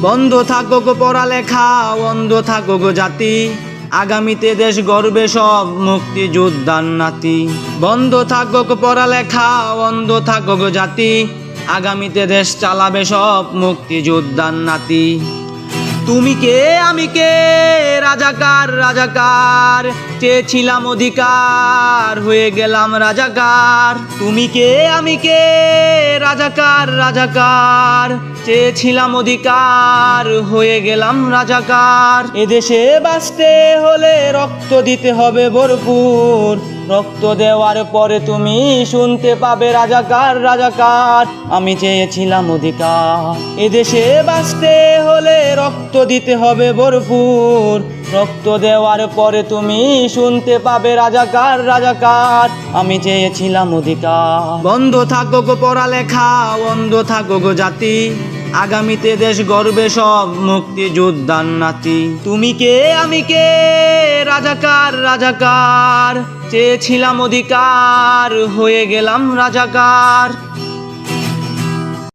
বন্ধ থাকুক পড়ালেখা, বন্ধ থাকুক জাতি, আগামীতে দেশ গর্বে সব মুক্তিযোদ্ধার নাতি। বন্ধ থাকুক পড়ালেখা, বন্ধ থাকুক জাতি, আগামীতে দেশ চালাবে সব মুক্তিযোদ্ধার নাতি। তুমি কে আমি কে, রাজাকার রাজাকার, চেয়েছিলাম অধিকার হয়ে গেলাম রাজাকার। তুমি কে আমি কে, রাজাকার রাজাকার, চেয়েছিলাম অধিকার হয়ে গেলাম রাজাকার। এদেশে বাঁচতে হলে রক্ত দিতে হবে ভরপুর, রক্ত দেওয়ার পরে তুমি শুনতে পাবে রাজাকার রাজাকার, আমি চেয়েছিলাম অধিকার। এদেশে বাঁচতে হলে রক্ত দিতে হবে ভরপুর, রক্ত দেওয়ার পরে তুমি শুনতে পাবে রাজাকার রাজাকার, আমি চেয়েছিলাম অধিকার। বন্ধ থাকুক পড়ালেখা, বন্ধ থাকুক জাতি, আগামীতে দেশ গর্বে সব মুক্তিযোদ্ধার নাতি। তুমি কে আমি কে, রাজাকার রাজাকার, চেয়েছিলাম অধিকার হয়ে গেলাম রাজাকার।